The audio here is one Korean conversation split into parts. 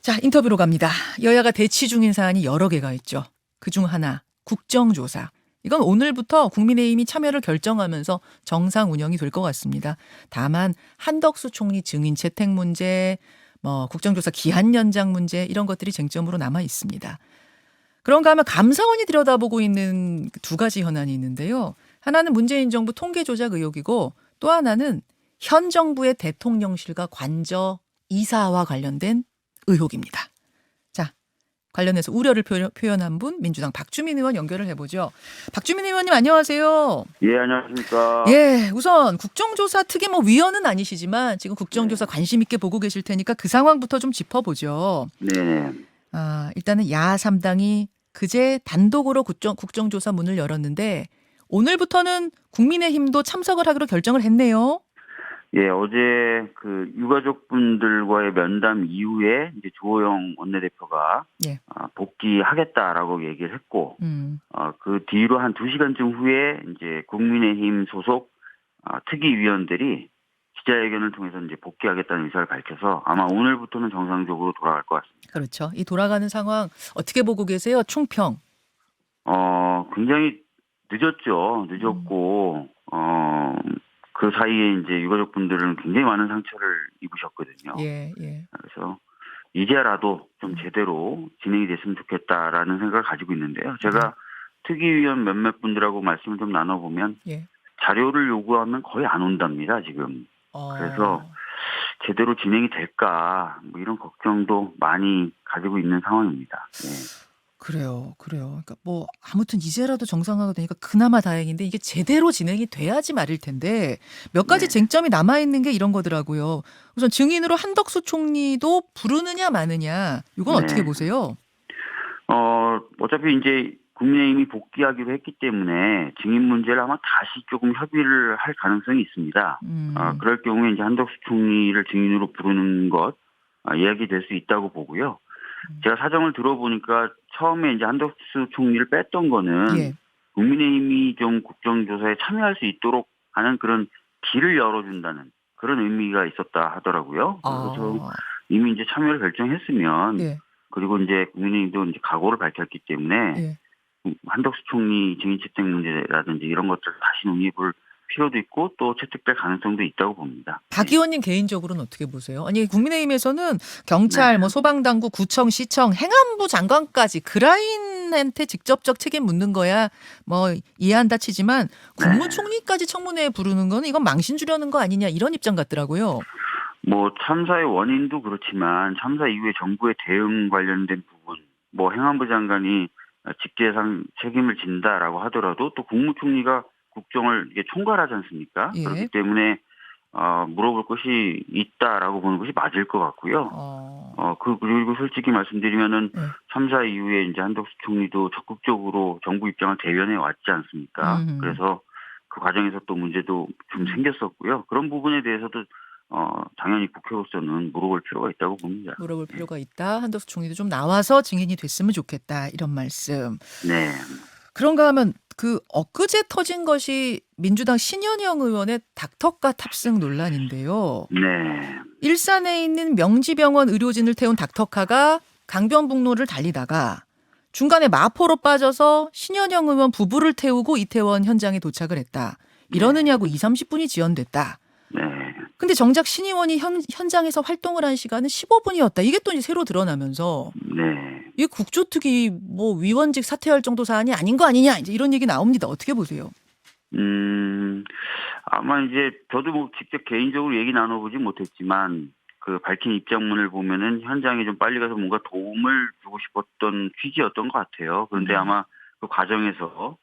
자, 인터뷰로 갑니다. 여야가 대치 중인 사안이 여러 개가 있죠. 그중 하나, 국정조사. 이건 오늘부터 국민의힘이 참여를 결정하면서 정상 운영이 될 것 같습니다. 다만 한덕수 총리 증인 채택 문제, 국정조사 기한 연장 문제 이런 것들이 쟁점으로 남아 있습니다. 그런가 하면 감사원이 들여다보고 있는 두 가지 현안이 있는데요. 하나는 문재인 정부 통계 조작 의혹이고 또 하나는 현 정부의 대통령실과 관저 이사와 관련된 의혹입니다. 자, 관련해서 우려를 표현한 분 민주당 박주민 의원 연결을 해보죠. 박주민 의원님 안녕하세요. 예, 안녕하십니까. 예, 우선 국정조사 특위 위원은 아니시지만 지금 국정조사 관심 있게 보고 계실 테니까 그 상황부터 좀 짚어보죠. 네. 일단은 야 3당이 그제 단독으로 국정조사 문을 열었는데 오늘부터는 국민의힘도 참석을 하기로 결정을 했네요. 예, 어제 그 유가족분들과의 면담 이후에 이제 주호영 원내대표가 예. 복귀하겠다라고 얘기를 했고, 음. 그 뒤로 한 2시간쯤 후에 이제 국민의힘 소속 특위위원들이 기자회견을 통해서 이제 복귀하겠다는 의사를 밝혀서 아마 오늘부터는 정상적으로 돌아갈 것 같습니다. 그렇죠. 이 돌아가는 상황 어떻게 보고 계세요? 총평. 굉장히 늦었고, 그 사이에 이제 유가족분들은 굉장히 많은 상처를 입으셨거든요. 예. 그래서 이제라도 좀 제대로 진행이 됐으면 좋겠다라는 생각을 가지고 있는데요. 제가 특위위원 몇몇 분들하고 말씀을 좀 나눠보면 자료를 요구하면 거의 안 온답니다, 지금. 그래서 제대로 진행이 될까 뭐 이런 걱정도 많이 가지고 있는 상황입니다. 예. 그래요. 그러니까 아무튼 이제라도 정상화가 되니까 그나마 다행인데 이게 제대로 진행이 돼야지 말일 텐데 몇 가지 쟁점이 남아 있는 게 이런 거더라고요. 우선 증인으로 한덕수 총리도 부르느냐 마느냐 이건 어떻게 보세요? 어차피 이제 국민의힘이 복귀하기로 했기 때문에 증인 문제를 아마 다시 조금 협의를 할 가능성이 있습니다. 그럴 경우에 이제 한덕수 총리를 증인으로 부르는 것 이야기될 수 있다고 보고요. 제가 사정을 들어보니까 처음에 이제 한덕수 총리를 뺐던 거는 국민의힘이 좀 국정조사에 참여할 수 있도록 하는 그런 길을 열어준다는 그런 의미가 있었다 하더라고요. 그래서 이미 이제 참여를 결정했으면 그리고 이제 국민의힘도 이제 각오를 밝혔기 때문에 한덕수 총리 증인 채택 문제라든지 이런 것들을 다시 논의해볼 필요도 있고 또 채택될 가능성도 있다고 봅니다. 박 의원님 개인적으로는 어떻게 보세요? 아니 국민의힘에서는 경찰, 소방당국, 구청, 시청, 행안부 장관까지 그 라인한테 직접적 책임 묻는 거야 이해한다 치지만 국무총리까지 청문회에 부르는 거는 이건 망신 주려는 거 아니냐 이런 입장 같더라고요. 참사의 원인도 그렇지만 참사 이후에 정부의 대응 관련된 부분, 행안부 장관이 직계상 책임을 진다라고 하더라도 또 국무총리가 국정을 이게 총괄하지 않습니까? 그렇기 때문에 물어볼 것이 있다라고 보는 것이 맞을 것 같고요. 그리고 솔직히 말씀드리면은 참사 이후에 이제 한덕수 총리도 적극적으로 정부 입장을 대변해 왔지 않습니까? 그래서 그 과정에서 또 문제도 좀 생겼었고요. 그런 부분에 대해서도 당연히 국회로서는 물어볼 필요가 있다고 봅니다. 물어볼 필요가 있다. 한덕수 총리도 좀 나와서 증인이 됐으면 좋겠다. 이런 말씀. 네. 그런가 하면 엊그제 터진 것이 민주당 신현영 의원의 닥터카 탑승 논란인데요. 네. 일산에 있는 명지병원 의료진을 태운 닥터카가 강변북로를 달리다가 중간에 마포로 빠져서 신현영 의원 부부를 태우고 이태원 현장에 도착을 했다. 이러느냐고 20-30분이 지연됐다. 네. 근데 정작 신 의원이 현장에서 활동을 한 시간은 15분이었다. 이게 또 이제 새로 드러나면서 이 국조특위 위원직 사퇴할 정도 사안이 아닌 거 아니냐 이제 이런 얘기 나옵니다. 어떻게 보세요? 아마 이제 저도 직접 개인적으로 얘기 나눠보지 못했지만 그 밝힌 입장문을 보면은 현장에 좀 빨리 가서 뭔가 도움을 주고 싶었던 취지였던 것 같아요. 그런데 아마 그 과정에서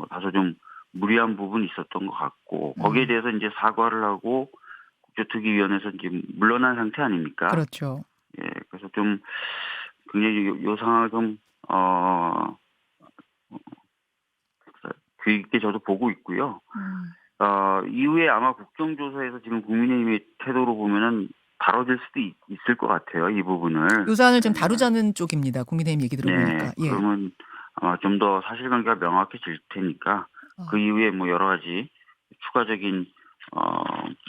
다소 좀 무리한 부분이 있었던 것 같고 거기에 대해서 이제 사과를 하고 국조특위위원회에서 이제 물러난 상태 아닙니까? 그렇죠. 예, 그래서 좀 굉장히 요 상황을 좀 주의 깊게 저도 보고 있고요. 이후에 아마 국정조사에서 지금 국민의힘의 태도로 보면은 다뤄질 수도 있을 것 같아요. 이 부분을. 요 사안을 지금 다루자는 쪽입니다. 국민의힘 얘기 들어보니까. 그러면 아마 좀 더 사실관계가 명확해질 테니까 그 이후에 여러 가지 추가적인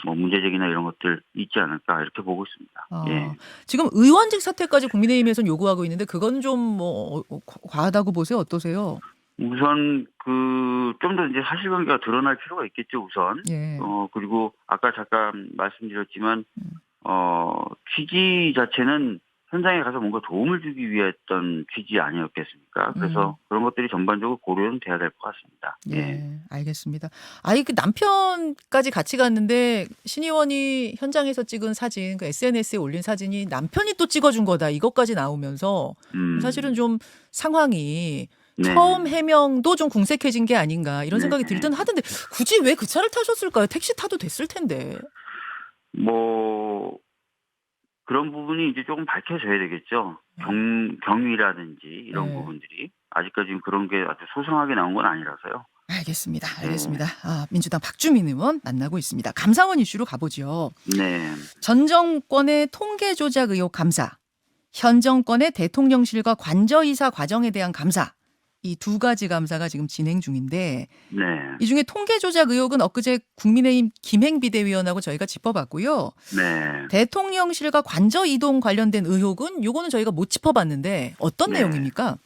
뭐 문제제기나 이런 것들 있지 않을까 이렇게 보고 있습니다. 예. 지금 의원직 사퇴까지 국민의힘에서는 요구하고 있는데 그건 좀 뭐 과하다고 보세요? 어떠세요? 우선 좀 더 이제 사실관계가 드러날 필요가 있겠죠, 우선. 예. 그리고 아까 잠깐 말씀드렸지만 음. 취지 자체는 현장에 가서 뭔가 도움을 주기 위했던 취지 아니었겠습니까? 그래서 그런 것들이 전반적으로 고려는 돼야 될 것 같습니다. 예. 예, 알겠습니다. 아이 그 남편까지 같이 갔는데 신 의원이 현장에서 찍은 사진, 그 SNS에 올린 사진이 남편이 또 찍어준 거다 이것까지 나오면서 사실은 좀 상황이 네. 처음 해명도 좀 궁색해진 게 아닌가 이런 생각이 들긴 하던데 굳이 왜 그 차를 타셨을까요? 택시 타도 됐을 텐데. 뭐 그런 부분이 이제 조금 밝혀져야 되겠죠. 경위라든지 이런 네. 부분들이 아직까지는 그런 게 아주 소상하게 나온 건 아니라서요. 알겠습니다. 알겠습니다. 민주당 박주민 의원 만나고 있습니다. 감사원 이슈로 가보죠. 네. 전 정권의 통계 조작 의혹 감사, 현 정권의 대통령실과 관저이사 과정에 대한 감사, 이 두 가지 감사가 지금 진행 중인데 네. 이 중에 통계 조작 의혹은 엊그제 국민의힘 김행 비대위원하고 저희가 짚어봤고요. 네. 대통령실과 관저 이동 관련된 의혹은 요거는 저희가 못 짚어봤는데 어떤 네. 내용입니까?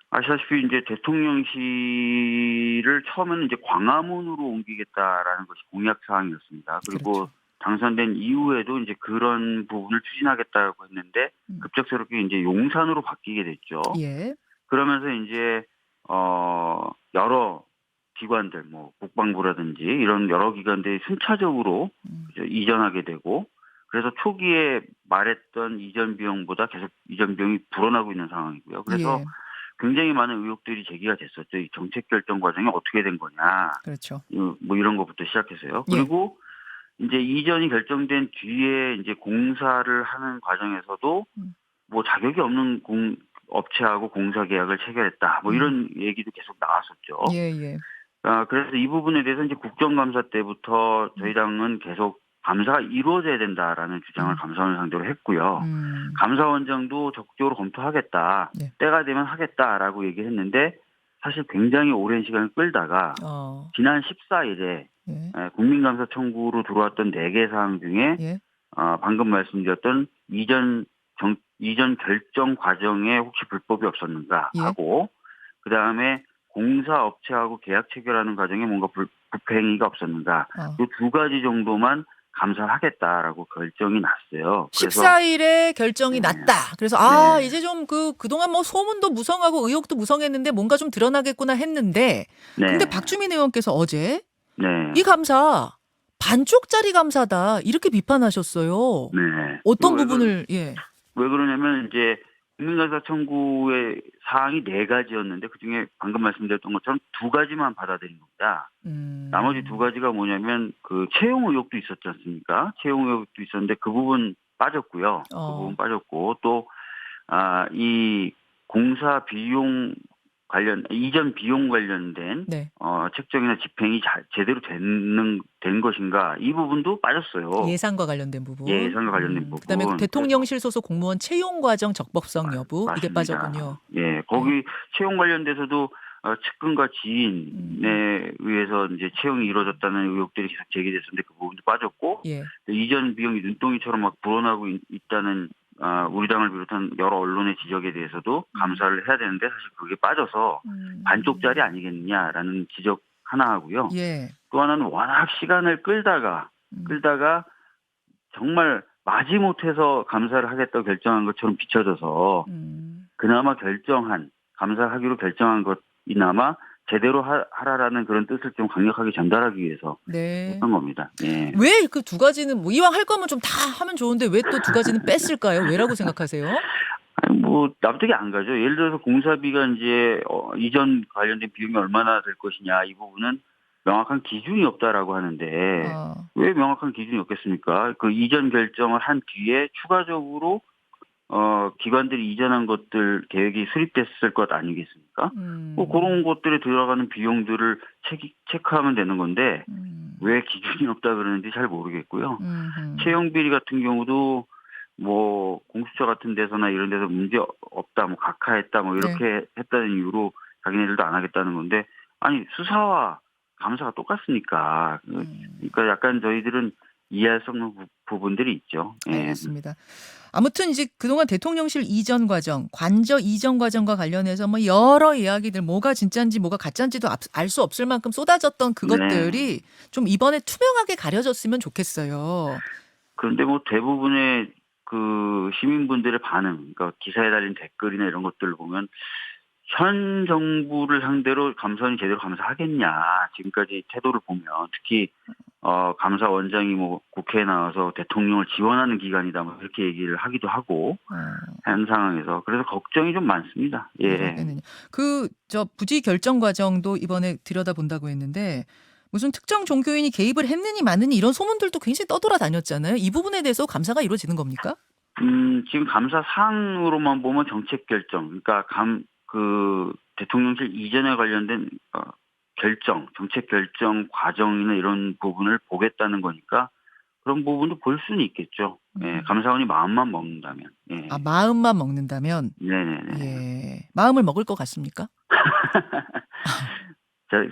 아시다시피 이제 대통령실을 처음에는 이제 광화문으로 옮기겠다라는 것이 공약 사항이었습니다. 그리고 그렇죠. 당선된 이후에도 이제 그런 부분을 추진하겠다고 했는데 급작스럽게 이제 용산으로 바뀌게 됐죠. 예. 그러면서 이제 여러 기관들 뭐 국방부라든지 이런 여러 기관들이 순차적으로 이전하게 되고 그래서 초기에 말했던 이전 비용보다 계속 이전 비용이 불어나고 있는 상황이고요. 그래서 예. 굉장히 많은 의혹들이 제기가 됐었죠. 이 정책 결정 과정이 어떻게 된 거냐. 그렇죠. 뭐 이런 것부터 시작해서요. 예. 그리고 이제 이전이 결정된 뒤에 이제 공사를 하는 과정에서도 뭐 자격이 없는 업체하고 공사 계약을 체결했다. 뭐 이런 얘기도 계속 나왔었죠. 예, 예. 그래서 이 부분에 대해서 이제 국정감사 때부터 저희 당은 계속 감사가 이루어져야 된다라는 주장을 감사원을 상대로 했고요. 감사원장도 적극적으로 검토하겠다. 네. 때가 되면 하겠다라고 얘기를 했는데 사실 굉장히 오랜 시간을 끌다가 지난 14일에 예. 국민감사 청구로 들어왔던 4개 사항 중에 예. 방금 말씀드렸던 이전 결정 과정에 혹시 불법이 없었는가 예. 하고 그다음에 공사 업체하고 계약 체결하는 과정에 뭔가 불행위가 없었는가 이 두 가지 정도만 감사를 하겠다라고 결정이 났어요. 그래서 14일에 결정이 났다. 그래서 네. 이제 좀 그동안 뭐 소문도 무성하고 의혹도 무성했는데 뭔가 좀 드러나겠구나 했는데 근데 박주민 의원께서 어제 이 감사 반쪽짜리 감사다 이렇게 비판하셨어요. 네. 어떤 부분을 왜 그러냐면 이제 국민감사 청구의 사항이 4가지였는데 그중에 방금 말씀드렸던 것처럼 2가지만 받아들인 겁니다. 나머지 2가지가 뭐냐면 그 채용 의혹도 있었지 않습니까? 채용 의혹도 있었는데 그 부분 빠졌고요. 그 부분 빠졌고 또 이 공사 비용 이전 비용 관련된 책정이나 집행이 제대로 된 것인가 이 부분도 빠졌어요. 예산과 관련된 부분. 예산과 관련된 부분. 그다음에 대통령실 소속 공무원 채용 과정 적법성 여부 맞습니다. 이게 빠졌군요. 예, 거기 채용 관련돼서도 측근과 지인에 의해서 이제 채용이 이루어졌다는 의혹들이 계속 제기됐었는데 그 부분도 빠졌고 이전 비용이 눈덩이처럼 막 불어나고 있다는 우리 당을 비롯한 여러 언론의 지적에 대해서도 감사를 해야 되는데 사실 그게 빠져서 반쪽짜리 아니겠느냐라는 지적 하나 하고요. 또 하나는 워낙 시간을 끌다가 정말 마지못해서 감사를 하겠다고 결정한 것처럼 비춰져서 그나마 감사를 하기로 결정한 것이나마 제대로 하라라는 그런 뜻을 좀 강력하게 전달하기 위해서 했던 겁니다. 예. 왜 그 2가지는 뭐 이왕 할 거면 좀 다 하면 좋은데 왜 또 2가지는 뺐을까요? 왜라고 생각하세요? 뭐 납득이 안 가죠. 예를 들어서 공사비가 이제 이전 관련된 비용이 얼마나 될 것이냐 이 부분은 명확한 기준이 없다라고 하는데 왜 명확한 기준이 없겠습니까? 그 이전 결정을 한 뒤에 추가적으로 기관들이 이전한 것들 계획이 수립됐을 것 아니겠습니까? 뭐 그런 것들에 들어가는 비용들을 체크하면 되는 건데 왜 기준이 없다 그러는지 잘 모르겠고요. 채용 비리 같은 경우도 뭐 공수처 같은 데서나 이런 데서 문제 없다, 뭐 각하했다, 뭐 이렇게 했다는 이유로 자기네들도 안 하겠다는 건데 아니 수사와 감사가 똑같으니까. 그러니까 약간 저희들은 이해할 수 없는 부분들이 있죠. 예. 알겠습니다. 아무튼 이제 그동안 대통령실 이전 과정, 관저 이전 과정과 관련해서 뭐 여러 이야기들 뭐가 진짜인지 뭐가 가짜인지도 알 수 없을 만큼 쏟아졌던 그것들이 좀 이번에 투명하게 가려졌으면 좋겠어요. 그런데 뭐 대부분의 그 시민분들의 반응, 그러니까 기사에 달린 댓글이나 이런 것들을 보면 현 정부를 상대로 감사원이 제대로 감사하겠냐, 지금까지 태도를 보면 특히 감사원장이 뭐 국회에 나와서 대통령을 지원하는 기관이다 뭐 이렇게 얘기를 하기도 하고 한 상황에서 그래서 걱정이 좀 많습니다. 예. 저 부지 결정 과정도 이번에 들여다본다고 했는데 무슨 특정 종교인이 개입을 했느니 마느니 이런 소문들도 굉장히 떠돌아다녔잖아요. 이 부분에 대해서 감사가 이루어지는 겁니까? 지금 감사 사항으로만 보면 정책 결정, 그러니까 그 대통령실 이전에 관련된 결정, 정책 결정 과정이나 이런 부분을 보겠다는 거니까 그런 부분도 볼 수는 있겠죠. 예, 감사원이 마음만 먹는다면. 예. 아, 마음만 먹는다면? 네네네. 예. 마음을 먹을 것 같습니까?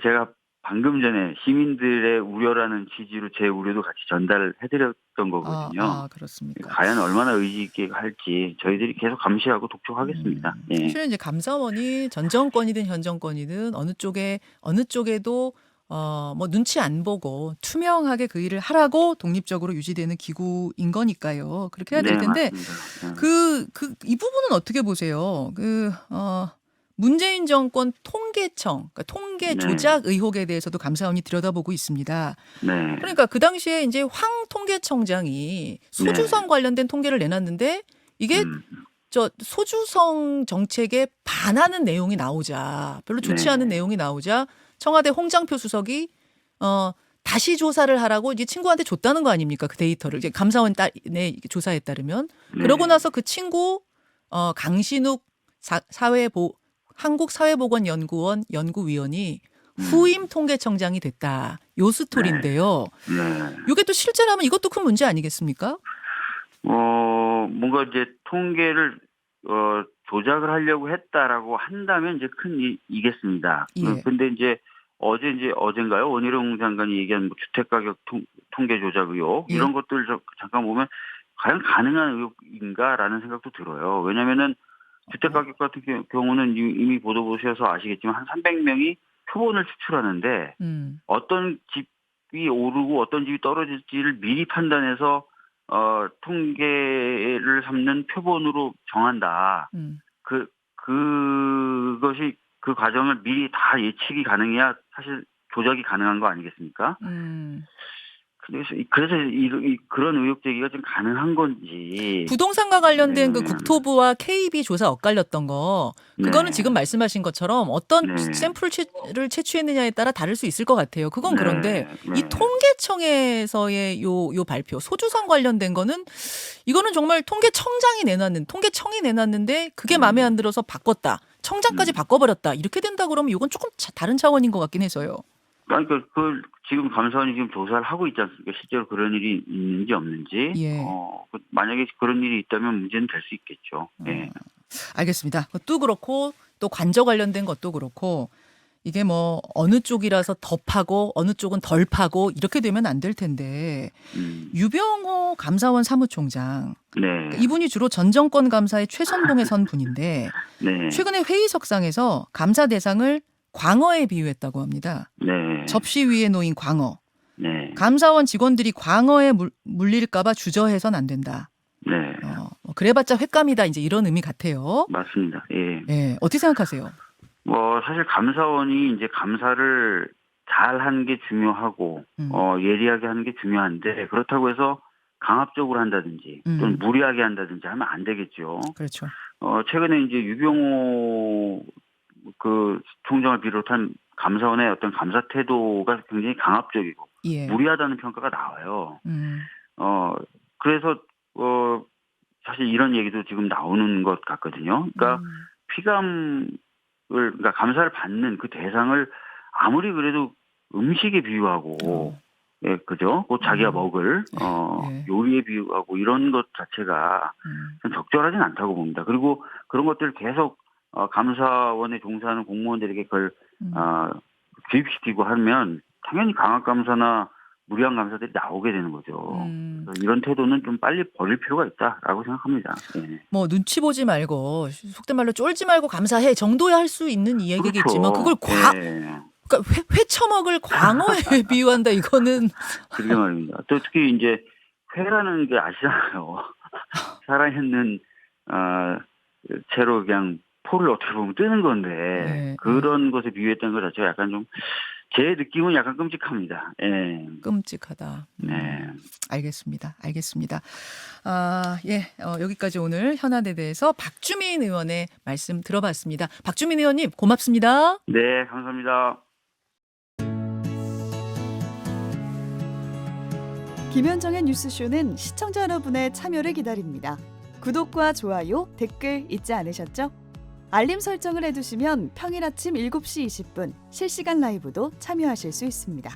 제가 방금 전에 시민들의 우려라는 취지로 제 우려도 같이 전달해드렸던 거거든요. 그렇습니까? 과연 얼마나 의지 있게 할지 저희들이 계속 감시하고 독촉하겠습니다. 예. 사실은 이제 감사원이 전 정권이든 현 정권이든 어느 쪽에도 뭐 눈치 안 보고 투명하게 그 일을 하라고 독립적으로 유지되는 기구인 거니까요. 그렇게 해야 될 텐데 맞습니다. 이 부분은 어떻게 보세요? 문재인 정권 통계청, 그러니까 통계 조작 의혹에 대해서도 감사원이 들여다보고 있습니다. 네. 그러니까 그 당시에 이제 황 통계청장이 소주성 관련된 통계를 내놨는데 이게 저 소주성 정책에 반하는 내용이 나오자, 별로 좋지 않은 내용이 나오자 청와대 홍장표 수석이 다시 조사를 하라고 이제 친구한테 줬다는 거 아닙니까? 그 데이터를 이제 감사원 내 조사에 따르면 그러고 나서 그 친구 강신욱 한국사회보건연구원 연구위원이 후임 통계청장이 됐다. 요 스토리인데요. 이게 또 실제라면 이것도 큰 문제 아니겠습니까? 뭔가 이제 통계를 조작을 하려고 했다라고 한다면 이제 큰 이겠습니다. 예. 근데 이제 어젠가요? 원희룡 장관이 얘기한 뭐 주택가격 통계 조작 의혹 이런 것들 잠깐 보면 과연 가능한 의혹인가라는 생각도 들어요. 왜냐면은 주택가격 같은 경우는 이미 보도 보셔서 아시겠지만 한 300명이 표본을 추출하는데 어떤 집이 오르고 어떤 집이 떨어질지를 미리 판단해서 통계를 삼는 표본으로 정한다. 그것이 그 과정을 미리 다 예측이 가능해야 사실 조작이 가능한 거 아니겠습니까? 그래서 그런 의혹 제기가 좀 가능한 건지. 부동산과 관련된 그 국토부와 KB 조사 엇갈렸던 거, 그거는 지금 말씀하신 것처럼 어떤 샘플을 채취했느냐에 따라 다를 수 있을 것 같아요. 그건 그런데 이 통계청에서의 요 발표, 소주성 관련된 거는 이거는 정말 통계청이 내놨는데 그게 마음에 안 들어서 바꿨다. 청장까지 바꿔버렸다. 이렇게 된다 그러면 이건 조금 다른 차원인 것 같긴 해서요. 그러니까 지금 감사원이 지금 조사를 하고 있지 않습니까? 실제로 그런 일이 있는지 없는지. 만약에 그런 일이 있다면 문제는 될 수 있겠죠. 예. 알겠습니다. 그것도 그렇고 또 관저 관련된 것도 그렇고 이게 뭐 어느 쪽이라서 더 파고 어느 쪽은 덜 파고 이렇게 되면 안 될 텐데 유병호 감사원 사무총장 이분이 주로 전 정권 감사의 최선봉에 선 분인데 최근에 회의석상에서 감사 대상을 광어에 비유했다고 합니다. 접시 위에 놓인 광어. 감사원 직원들이 광어에 물릴까 봐 주저해선 안 된다. 그래봤자 횟감이다. 이제 이런 의미 같아요. 맞습니다. 예. 네, 어떻게 생각하세요? 사실 감사원이 이제 감사를 잘 하는 게 중요하고 예리하게 하는 게 중요한데 그렇다고 해서 강압적으로 한다든지 또는 무리하게 한다든지 하면 안 되겠죠. 그렇죠. 최근에 이제 유병호 그 총장을 비롯한 감사원의 어떤 감사 태도가 굉장히 강압적이고 무리하다는 평가가 나와요. 그래서 사실 이런 얘기도 지금 나오는 것 같거든요. 그러니까 그러니까 감사를 받는 그 대상을 아무리 그래도 음식에 비유하고 그죠? 곧 자기가 먹을 요리에 비유하고 이런 것 자체가 좀 적절하진 않다고 봅니다. 그리고 그런 것들을 계속 감사원에 종사하는 공무원들에게 그걸 주입시키고 하면 당연히 강압감사나 무리한 감사들이 나오게 되는 거죠. 그래서 이런 태도는 좀 빨리 버릴 필요가 있다라고 생각합니다. 예. 뭐 눈치 보지 말고 속된 말로 쫄지 말고 감사해 정도야 할 수 있는 이야기겠지만 그렇죠. 그걸 예. 그러니까 회처먹을 광어에 비유한다 이거는 그러게 말입니다. 또 특히 이제 회라는 게 아시잖아요. 살아있는 채로 그냥 포를 어떻게 보면 뜨는 건데 네, 그런 것에 비유했던 것 자체가 약간 좀 제 느낌은 약간 끔찍합니다. 예. 끔찍하다. 네. 알겠습니다. 예. 여기까지 오늘 현안에 대해서 박주민 의원의 말씀 들어봤습니다. 박주민 의원님 고맙습니다. 네, 감사합니다. 김현정의 뉴스쇼는 시청자 여러분의 참여를 기다립니다. 구독과 좋아요, 댓글 잊지 않으셨죠? 알림 설정을 해두시면 평일 아침 7시 20분 실시간 라이브도 참여하실 수 있습니다.